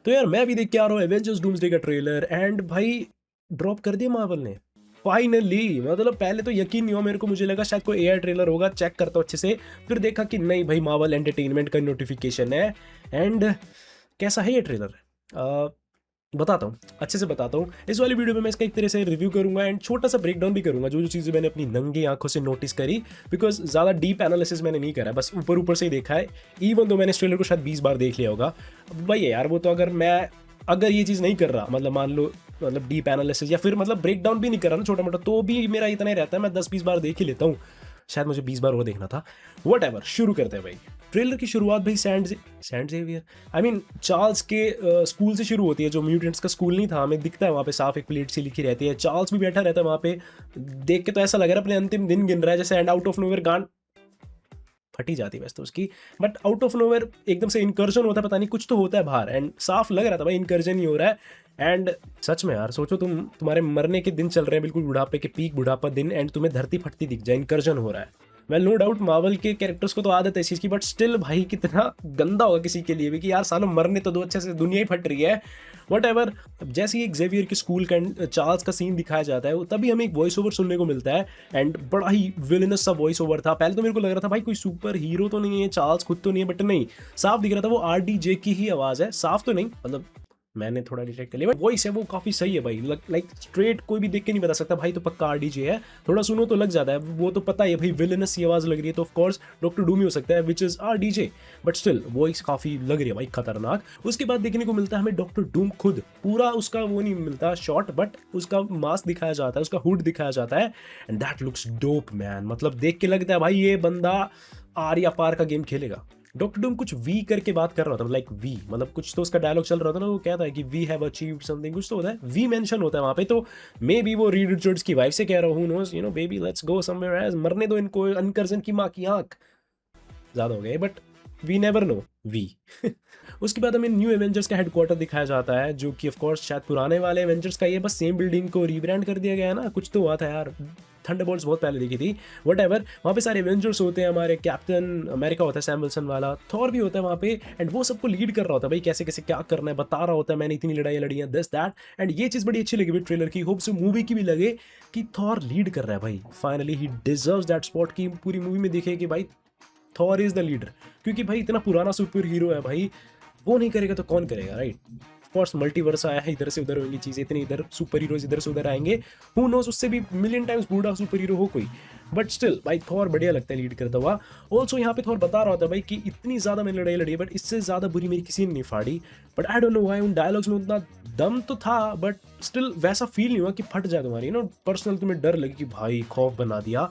तो यार मैं भी देख के आ रहा हूँ एवेंजर्स डूम्सडे का ट्रेलर एंड भाई ड्रॉप कर दिया मार्वल ने फाइनली। मतलब पहले तो यकीन नहीं हुआ मेरे को, मुझे लगा शायद कोई एआई ट्रेलर होगा, चेक करता हूँ अच्छे से, फिर देखा कि नहीं भाई मार्वल एंटरटेनमेंट का नोटिफिकेशन है। एंड कैसा है ये ट्रेलर बताता हूँ, अच्छे से बताता हूँ। इस वाली वीडियो में मैं इसका एक तरह से रिव्यू करूंगा एंड छोटा सा ब्रेकडाउन भी करूंगा जो जो चीज़ें मैंने अपनी नंगी आंखों से नोटिस करी, बिकॉज ज़्यादा डीप एनालिसिस मैंने नहीं करा है, बस ऊपर ऊपर से ही देखा है। इवन तो मैंने इस ट्रेलर को शायद 20 बार देख लिया होगा। भाई यार वो तो अगर ये चीज़ नहीं कर रहा, मतलब मान लो मतलब डीप एनालिसिस या फिर मतलब ब्रेक डाउन भी नहीं कर रहा ना छोटा मोटा, तो भी मेरा इतना ही रहता है, मैं 10-20 बार देख ही लेता हूँ। शायद मुझे 20 बार वो देखना था। वट एवर, शुरू करते हैं भाई। ट्रेलर की शुरुआत भाई Saint Xavier I mean Charles के स्कूल से शुरू होती है, जो म्यूटेंट्स का स्कूल नहीं था, हमें दिखता है वहाँ पे साफ एक प्लेट सी लिखी रहती है, चार्ल्स भी बैठा रहता है वहाँ पे। देख के तो ऐसा लग रहा है अपने अंतिम दिन गिन रहा है जैसे, एंड आउट ऑफ नोवेयर गांड फटी जाती है वैसे तो उसकी, बट आउट ऑफ नोवेयर एकदम से इनकर्जन होता है, पता नहीं कुछ तो होता है बाहर, एंड साफ लग रहा था भाई इनकर्जन ही हो रहा है। एंड सच में यार सोचो तुम्हारे मरने के दिन चल रहे हैं, बिल्कुल बुढ़ापे के पीक बुढ़ापा दिन, एंड तुम्हें धरती फटती दिख जाए, इनकर्जन हो रहा है। वेल नो डाउट मार्वल के कैरेक्टर्स को तो आदत है इस चीज़ की, बट स्टिल भाई कितना गंदा होगा किसी के लिए भी कि यार सालों मरने तो दो, अच्छे से दुनिया ही फट रही है। वट एवर, जैसे ही जेवियर के स्कूल का चार्ल्स का सीन दिखाया जाता है, तभी हमें एक वॉइस ओवर सुनने को मिलता है, एंड बड़ा ही विलेनस सा वॉइस ओवर था। पहले तो मेरे को लग रहा था भाई कोई सुपर हीरो तो नहीं है, चार्ल्स खुद तो नहीं है, बट नहीं, साफ दिख रहा था वो RDJ की ही आवाज़ है। साफ तो नहीं, मतलब मैंने थोड़ा डिटेक्ट कर लिया, बट वॉइस है वो काफ़ी सही है भाई। लाइक स्ट्रेट कोई भी देख के नहीं बता सकता भाई तो पक्का RDJ है, थोड़ा सुनो तो लग जाता है, वो तो पता ही है भाई विलेनस की आवाज़ लग रही है तो ऑफ कोर्स डॉक्टर डूम ही हो सकता है, which is RDJ। But still voice काफ़ी लग रही है भाई खतरनाक। उसके बाद देखने को मिलता है हमें डॉक्टर डूम खुद, पूरा उसका वो नहीं मिलता शॉट, बट उसका मास्क दिखाया जाता है, उसका हुड दिखाया जाता है, and that looks dope man. मतलब देख के लगता है भाई ये बंदा आर या पार का गेम खेलेगा। डॉक्टर डूम कुछ वी करके बात कर रहा था, लाइक वी मतलब कुछ तो उसका डायलॉग चल रहा था ना, वो कहता है कि वी हैव अचीव्ड समथिंग, कुछ तो होता है, वी मेंशन होता है वहां पे, तो मे बी वो रीड रिचर्ड्स की वाइफ से कह रहा हूँ, nose you know baby let's go somewhere edge, मरने दो इनको, अनकर्जन की माँ की आंख ज्यादा हो गए, but we never know we. उसके बाद हमें न्यू एवेंजर्स का हेडक्वार्टर दिखाया जाता है, जो कि ऑफ कोर्स शायद पुराने वाले एवेंजर्स का ही है, बस सेम बिल्डिंग को रीब्रांड कर दिया गया है ना, कुछ तो हुआ था यार। थंडरबोल्ट्स बहुत पहले देखी थी, वट एवर। वहाँ पे सारे एवेंजर्स होते हैं, हमारे कैप्टन अमेरिका होता है सैम विल्सन वाला, थॉर भी होता है वहाँ पे, एंड वो सबको लीड कर रहा होता है भाई, कैसे कैसे क्या करना है बता रहा होता है, मैंने इतनी लड़ाई लड़ी हैं, दिस दैट। एंड ये चीज़ बड़ी अच्छी लगी भाई ट्रेलर की, होप से मूवी की भी लगे कि थॉर लीड कर रहा है भाई, finally he deserves that spot की पूरी मूवी में दिखे कि भाई थॉर इज द लीडर, क्योंकि भाई इतना पुराना सुपर हीरो है भाई, वो नहीं करेगा तो कौन करेगा, राइट। ऑफकोर्स मल्टीवर्स आया है, इधर से उधर होंगी चीज़ें, इतनी इधर सुपर हीरोज इधर से उधर आएंगे, हु नोस उससे भी मिलियन टाइम्स बूढ़ा सुपर हीरो हो कोई, बट स्टिल भाई थॉर बढ़िया लगता है लीड करता हुआ। ऑल्सो यहाँ पे थॉर बता रहा होता है भाई कि इतनी ज़्यादा मैंने लड़ाई लड़ी है, बट इससे ज़्यादा बुरी मेरी किसी ने नहीं फाड़ी, but I don't know why उन डायलॉग्स में उतना दम तो था, बट स्टिल वैसा फील नहीं हुआ कि फट जाए तुम्हारी ना पर्सनल, तुम्हें डर लगे कि भाई खौफ बना दिया।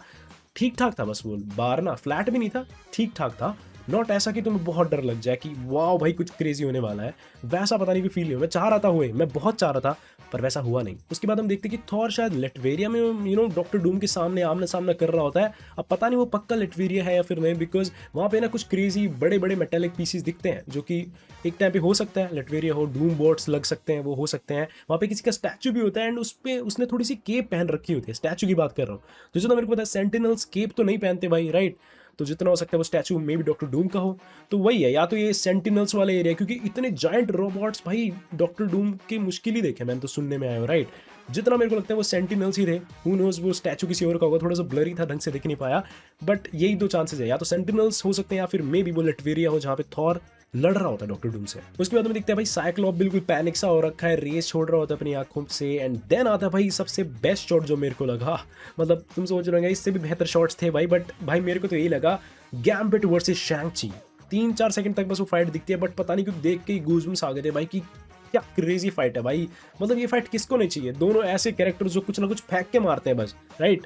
ठीक ठाक था बस, वो बार ना फ्लैट भी नहीं था, ठीक ठाक था, नॉट ऐसा कि तुम्हें बहुत डर लग जाए कि वाह भाई कुछ क्रेजी होने वाला है, वैसा पता नहीं भी फील नहीं हुआ। मैं चाह रहा था हुए, मैं बहुत चाह रहा था, पर वैसा हुआ नहीं। उसके बाद हम देखते कि थॉर शायद लेटवेरिया में डॉक्टर डूम के सामने आमने सामने कर रहा होता है। अब पता नहीं वो पक्का लेटवेरिया है या फिर नहीं, बिकॉज वहाँ पे ना कुछ क्रेजी बड़े बड़े मेटेलिक पीसीस दिखते हैं, जो कि एक टाइम पे हो सकता है लेटवेरिया हो, डूम बोट्स लग सकते हैं, वो हो सकते हैं। वहाँ पे किसी का स्टैचू भी होता है, एंड उस पर उसने थोड़ी सी केप पहन रखी होती है, स्टैचू की बात कर रहा हूँ, तो जितना मेरे को पता है सेंटिनल्स केप तो नहीं पहनते भाई, राइट। तो जितना हो सकता है वो स्टैचू मे भी डॉक्टर डूम का हो, तो वही है, या तो ये सेंटिनल्स वाला एरिया, क्योंकि इतने जायंट रोबोट्स भाई डॉक्टर डूम के मुश्किल ही देखे, मैंने तो सुनने में आया हूँ, राइट। जितना मेरे को लगता है वो सेंटिनल्स ही रहे, हु नोज वो स्टैचू किसी और का होगा, थोड़ा सा ब्लरी था, ढंग से देख नहीं पाया, बट यही दो चांसेस है, या तो सेंटिनल्स हो सकते हैं या फिर मे बी वो लेटवेरिया हो, जहाँ पे थॉर लड़ रहा होता है डॉक्टर डूम से। उसके बाद में देखते हैं भाई साइक्लॉप बिल्कुल पैनिक सा हो रखा है, रेस छोड़ रहा होता है अपनी आंखों से, एंड देन आता है भाई सबसे बेस्ट शॉट जो मेरे को लगा, मतलब तुम सोच रहे हो इससे भी बेहतर शॉट्स थे भाई, बट भाई मेरे को तो यही लगा, गैम्बिट वर्सेस शैंग-ची। 3-4 सेकंड तक बस वो फाइट दिखती है, बट पता नहीं क्यों देख के ही गूज़बम्स आ गए थे भाई कि क्या क्रेजी फाइट है भाई। मतलब ये फाइट किसको नहीं चाहिए, दोनों ऐसे कैरेक्टर जो कुछ ना कुछ फेंक के मारते हैं बस, राइट।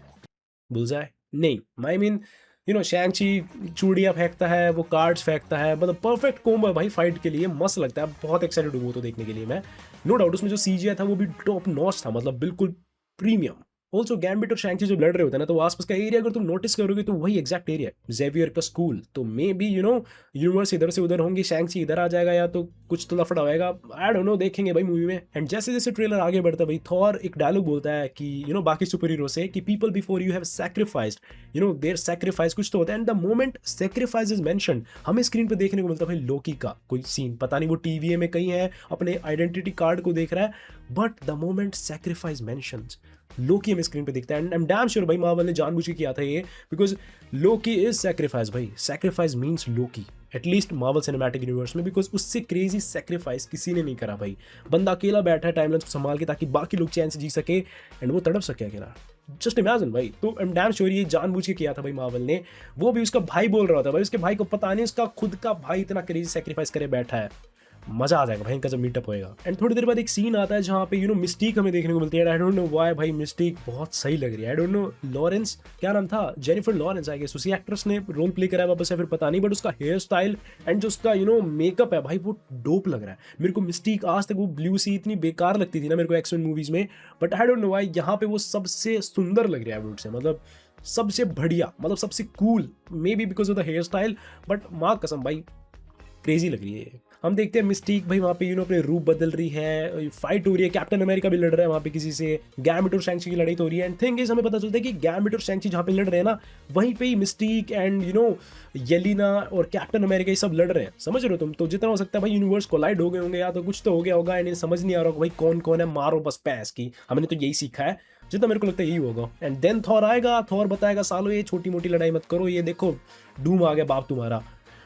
बुलजाए नहीं, आई मीन शैंग-ची चूड़ियाँ फेंकता है, वो कार्ड्स फेंकता है, मतलब परफेक्ट कॉम्बो है भाई फाइट के लिए, मस्त लगता है, बहुत एक्साइटेड हूँ वो तो देखने के लिए मैं। नो डाउट उसमें जो CGI था वो भी टॉप नॉच था, मतलब बिल्कुल प्रीमियम, ऑल्सो गैम्बिट और शैंक्सी जब लड़ रहे होते हैं ना, तो आसपास का एरिया अगर तुम नोटिस करोगे तो वही एग्जैक्ट एरिया है, जेवियर का स्कूल। तो मे बी यूनिवर्स इधर से उधर होंगे, शैंक्सी इधर आ जाएगा, या तो कुछ तो लफड़ा होएगा, आई डोंट नो, देखेंगे भाई मूवी में। एंड जैसे जैसे ट्रेलर आगे बढ़ता है भाई, थॉर एक डायलॉग बोलता है कि बाकी सुपर हीरो से कि people before you have sacrificed, their sacrifice कुछ तो होता है। And the moment sacrifice is mentioned, हमें स्क्रीन पे देखने को मिलता है भाई लोकी का कोई सीन, पता नहीं वो टीवीए में कहीं है, अपने आइडेंटिटी कार्ड को देख रहा है, but the moment sacrifice mentions, Loki हमें स्क्रीन पे दिखता है। And I am damn sure भाई मार्वल ने जानबूझ के किया था ये, बिकॉज लोकी इज सैक्रिफाइस भाई, sacrifice means Loki, at least Marvel cinematic universe में, बिकॉज उससे क्रेजी सैक्रिफाइस किसी ने नहीं करा भाई। बंदा अकेला बैठा है टाइमलाइन को संभाल के ताकि बाकी लोग चैन से जी सके एंड वो तड़प सके अकेला। जस्ट इमेजिन भाई। तो आई एम डैम श्योर ये जानबूझ के किया था भाई मार्वल ने। वो भी उसका भाई बोल रहा था भाई, उसके भाई को पता नहीं उसका खुद का भाई इतना क्रेजी सैक्रिफाइस करे बैठा है। मजा आ जाएगा भाई इनका जब मीटअप होएगा। एंड थोड़ी देर बाद एक सीन आता है जहाँ पे मिस्टीक हमें देखने को मिलती है। आई डोंट नो व्हाई भाई, मिस्टीक बहुत सही लग रही है। आई डोंट नो लॉरेंस, क्या नाम था, जेनिफर लॉरेंस आई गेस, उसी एक्ट्रेस ने रोल प्ले करा है वापस से, फिर पता नहीं, बट उसका हेयर स्टाइल एंड जो उसका मेकअप है भाई वो डोप लग रहा है मेरे को। मिस्टीक आज तक वो ब्लू सी इतनी बेकार लगती थी ना मेरे को एक्समेन मूवीज में, but I don't know why यहाँ पे वो सबसे सुंदर लग रहा है वुड से, मतलब सबसे बढ़िया, मतलब सबसे cool, may be because of the hair style, but माँ कसम भाई क्रेजी लग रही है। हम देखते हैं मिस्टीक भाई वहाँ पे अपने रूप बदल रही है, फाइट हो रही है, कैप्टन अमेरिका भी लड़ रहा है वहाँ पे किसी से, गैम्बिट और शैंक्सी की लड़ाई तो हो रही है। एंड थिंग इज हमें पता चलता है कि गैम्बिट और शैंक्सी जहाँ पे लड़ रहे हैं ना, वहीं पे ही मिस्टीक एंड येलिना और कैप्टन अमेरिका ये सब लड़ रहे हैं, समझ रहे हो तुम। तो जितना हो सकता है भाई यूनिवर्स कोलाइड हो गए होंगे, या तो कुछ तो हो गया होगा, इन्हें समझ नहीं आ रहा होगा भाई कौन कौन है, मारो बस पैस की, हमने तो यही सीखा है, जितना मेरे को लगता है यही होगा। एंड देन थॉर आएगा, थॉर बताएगा सालो ये छोटी मोटी लड़ाई मत करो, ये देखो डूम आ गया बाप तुम्हारा।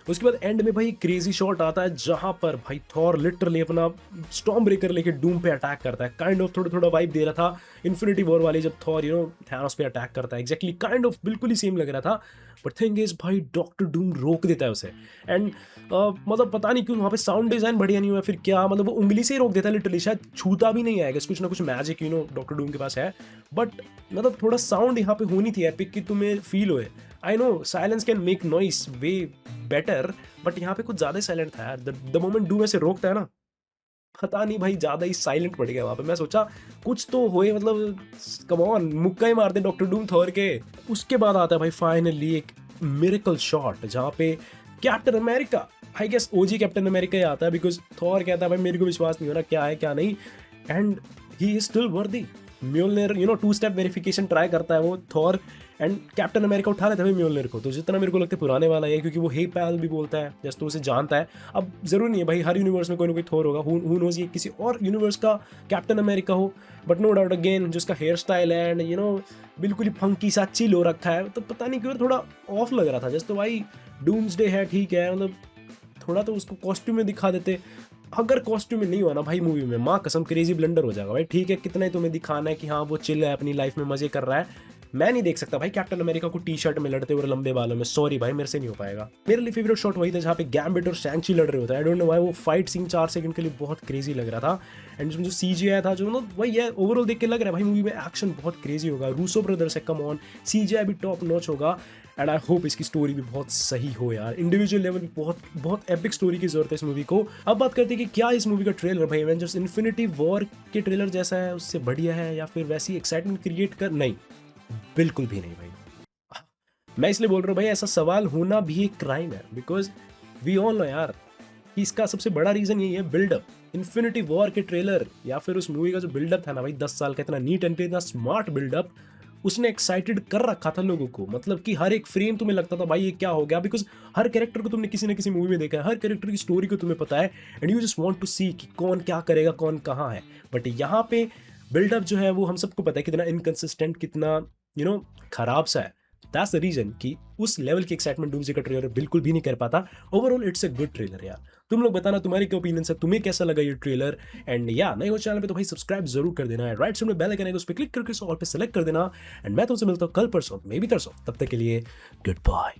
उसके बाद एंड में भाई क्रेजी शॉट आता है जहां पर भाई थॉर लिटरली अपना स्टॉर्म ब्रेकर लेके डूम पे अटैक करता है। काइंड ऑफ थोड़ा थोड़ा वाइब दे रहा था इन्फिनिटी वॉर वाली, जब थॉर थैनोस पे अटैक करता है, एग्जैक्टली काइंड ऑफ बिल्कुल ही सेम लग रहा था। बट थिंग इज भाई डॉक्टर डूम रोक देता है उसे। एंड मतलब पता नहीं क्यों वहाँ पे साउंड डिजाइन बढ़िया नहीं हुआ फिर क्या, मतलब वो उंगली से ही रोक देता है लिटरली, शायद छूता भी नहीं आएगा, कुछ ना कुछ मैजिक डॉक्टर डूम के पास है। बट मतलब थोड़ा साउंड यहाँ पे होनी थी एपिक की, तुम्हें फील होए। I know silence can make noise way better, but यहाँ पे कुछ ज्यादा साइलेंट था यार। द मोमेंट डूम ऐसे रोकता है ना, पता नहीं भाई ज्यादा ही साइलेंट पड़ गया वहां पे। मैं सोचा कुछ तो होए, मतलब कम ऑन मुक्का ही मार दे डॉक्टर डूम थॉर के। उसके बाद आता है भाई फाइनली एक मिरेकल शॉट जहाँ पे captain America, I guess OG captain America ही आता है, बिकॉज थॉर कहता है भाई मेरे को विश्वास नहीं हो रहा क्या है क्या नहीं, एंड ही इज स्टिल वर्दी। म्योलनर 2 स्टेप वेरिफिकेशन ट्राई करता है वो थॉर, एंड कैप्टन अमेरिका उठा लेता है म्योलनर को। तो जितना मेरे को लगता है पुराने वाला है, क्योंकि वो हे पैल भी बोलता है जस्ट, तो उसे जानता है। अब जरूर नहीं है भाई हर यूनिवर्स में कोई ना कोई थॉर होगा, हु नोज ये किसी और यूनिवर्स का कैप्टन अमेरिका हो, बट नो डाउट अगेन जिसका हेयर स्टाइल है एंड बिल्कुल ही फंकी सा चिल हो रखा है, तो पता नहीं क्यों थोड़ा ऑफ लग रहा था। जस्ट तो भाई डूम्सडे है ठीक है, मतलब थोड़ा तो उसको कॉस्ट्यूम में दिखा देते। अगर कॉस्ट्यूम में नहीं हुआ ना भाई मूवी में, माँ कसम क्रेजी ब्लंडर हो जाएगा भाई। ठीक है कितना ही तुम्हें दिखाना है कि हाँ वो चिल है अपनी लाइफ में मजे कर रहा है, मैं नहीं देख सकता भाई कैप्टन अमेरिका को टी शर्ट में लड़ते हुए लंबे बालों में, सॉरी भाई मेरे से नहीं हो पाएगा। मेरे लिए फेवरेट शॉट वही था जहाँ पे गैम्बिट और शैंक्सी लड़ रहे होते हैं। आई डोंट नो व्हाई वो फाइट सीन 4 सेकंड के लिए बहुत क्रेजी लग रहा था। एंड उसमें जो CGI था जो वही है, ओवरऑल देख के लग रहा है भाई मूवी में एक्शन बहुत क्रेजी होगा। रूसो ब्रदर्स है, कम ऑन, CGI भी टॉप नॉच होगा। एंड आई होप इसकी स्टोरी भी बहुत सही हो यार, इंडिविजुअल लेवल पे बहुत बहुत एपिक स्टोरी की जरूरत है इस मूवी को। अब बात करते हैं कि क्या इस मूवी का ट्रेलर भाई एवेंजर्स इन्फिनिटी वॉर के ट्रेलर जैसा है, उससे बढ़िया है, या फिर वैसी एक्साइटमेंट क्रिएट कर, नहीं बिल्कुल भी नहीं भाई। मैं इसलिए बोल रहा हूँ भाई ऐसा सवाल होना भी एक क्राइम है, बिकॉज वी ऑल नो यार कि इसका सबसे बड़ा रीजन यही है बिल्डअप। इन्फिनिटी वॉर के ट्रेलर या फिर उस मूवी का जो बिल्डअप था ना भाई 10 साल का, इतना नीट एंड इतना स्मार्ट बिल्डअप, उसने एक्साइटेड कर रखा था लोगों को। मतलब कि हर एक फ्रेम तुम्हें लगता था भाई ये क्या हो गया, बिकॉज हर कैरेक्टर को तुमने किसी ना किसी मूवी में देखा है, हर कैरेक्टर की स्टोरी को तुम्हें पता है, and you just want to see कि कौन क्या करेगा, कौन कहाँ है। बट यहाँ पे बिल्डअप जो है वो हम सबको पता है कितना इनकंसिस्टेंट, कितना खराब सा है। दैट्स द रीजन कि उस लेवल की एक्साइटमेंट डूम्सडे का ट्रेलर बिल्कुल भी नहीं कर पाता। Overall it's a good trailer यार। तुम लोग बताना तुम्हारी क्या ओपिनियन है, तुम्हें कैसा लगा ये ट्रेलर। एंड या नए हो चैनल पे तो भाई सब्सक्राइब जरूर कर देना है, राइट साइड में बेल आइकन है उस पर क्लिक करके ऑल पे सेलेक्ट कर देना। एंड मैं तुमसे मिलता हूँ कल परसों, मे बी तरसों, तब तक के लिए गुड बाय।